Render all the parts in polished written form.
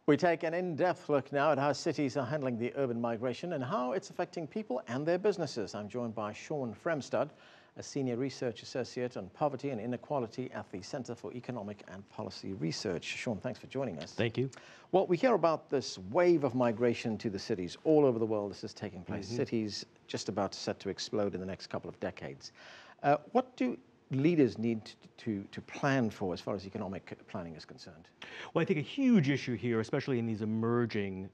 We take an in-depth look now at how cities are handling the urban migration and how it's affecting people and their businesses. I'm joined by Shawn Fremstand, a senior research associate on poverty and inequality at the Center for Economic and Policy Research. Shawn, thanks for joining us. Thank you. Well, we hear about this wave of migration to the cities all over the world. This is taking place. Cities just about set to explode in the next couple of decades. What do leaders need to plan for as far as economic planning is concerned? Well, I think a huge issue here, especially in these emerging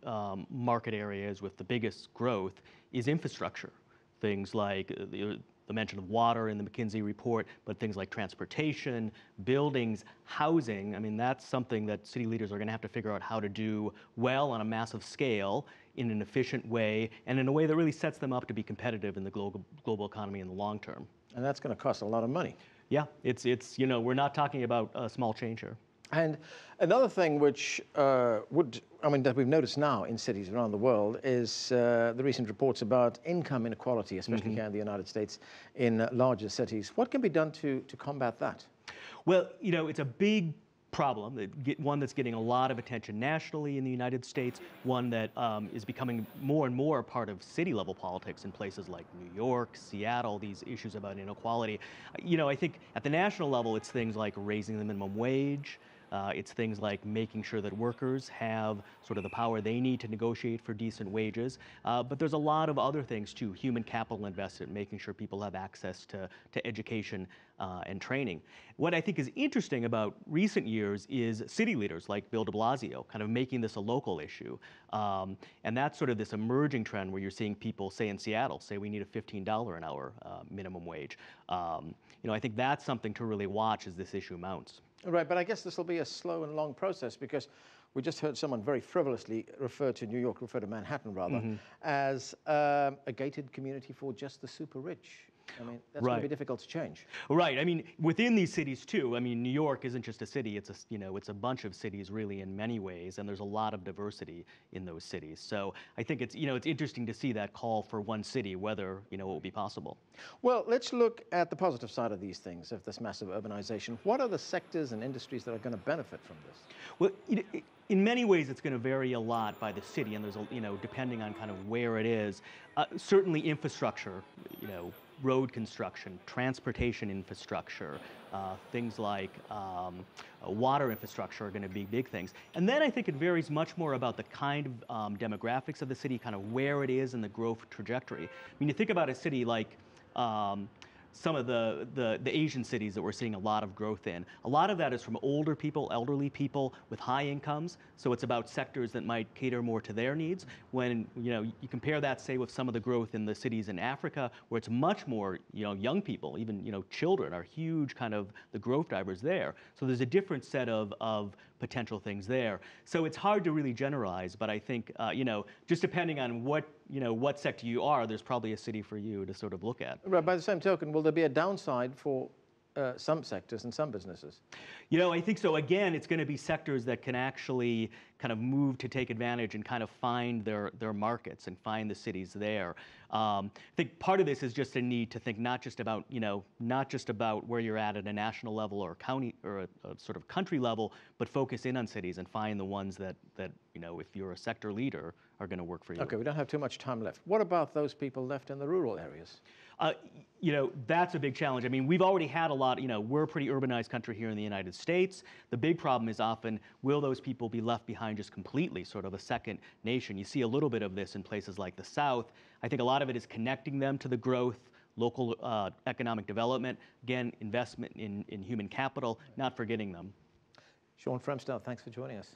market areas with the biggest growth, is infrastructure. Things like the mention of water in the McKinsey report, but things like transportation, buildings, housing. I mean, that's something that city leaders are going to have to figure out how to do well on a massive scale in an efficient way and in a way that really sets them up to be competitive in the global economy in the long term. And that's going to cost a lot of money. Yeah, it's we're not talking about a small change here. And another thing which that we've noticed now in cities around the world is the recent reports about income inequality, especially here in the United States, in larger cities. What can be done to combat that? Well, it's a big problem, one that's getting a lot of attention nationally in the United States, one that is becoming more and more a part of city-level politics in places like New York, Seattle, these issues about inequality. I think at the national level, it's things like raising the minimum wage. It's things like making sure that workers have sort of the power they need to negotiate for decent wages. But there's a lot of other things too, human capital investment, making sure people have access to education and training. What I think is interesting about recent years is city leaders like Bill de Blasio kind of making this a local issue. And that's sort of this emerging trend where you're seeing people, say in Seattle, say we need a $15 an hour minimum wage. I think that's something to really watch as this issue mounts. Right, but I guess this will be a slow and long process because we just heard someone very frivolously refer to Manhattan rather, as a gated community for just the super rich. I mean, that's going to be difficult to change. Right. I mean, within these cities too. I mean, New York isn't just a city; it's a bunch of cities, really, in many ways, and there's a lot of diversity in those cities. So I think it's interesting to see that call for one city, whether it will be possible. Well, let's look at the positive side of these things, of this massive urbanization. What are the sectors and industries that are going to benefit from this? Well, in many ways, it's going to vary a lot by the city, and there's depending on kind of where it is. Certainly, infrastructure, road construction, transportation infrastructure, things like water infrastructure are going to be big things. And then I think it varies much more about the kind of demographics of the city, kind of where it is in the growth trajectory. I mean, you think about a city like some of the Asian cities that we're seeing a lot of growth in. A lot of that is from older people, elderly people with high incomes. So it's about sectors that might cater more to their needs. When you compare that, say, with some of the growth in the cities in Africa, where it's much more young people, even children are huge kind of the growth drivers there. So there's a different set of potential things there. So it's hard to really generalize, but I think just depending on what sector you are, there's probably a city for you to sort of look at. Right. By the same token, will there be a downside for some sectors and some businesses? I think so. Again, it's going to be sectors that can actually kind of move to take advantage and kind of find their markets and find the cities there. I think part of this is just a need to think not just about where you're at a national level or county or a sort of country level, but focus in on cities and find the ones that if you're a sector leader are going to work for you. Okay, we don't have too much time left. What about those people left in the rural areas? That's a big challenge. I mean, we've already had a lot, we're a pretty urbanized country here in the United States. The big problem is often, will those people be left behind just completely, sort of a second nation? You see a little bit of this in places like the South. I think a lot of it is connecting them to the growth, local economic development, again, investment in human capital, not forgetting them. Shawn Fremstand, thanks for joining us.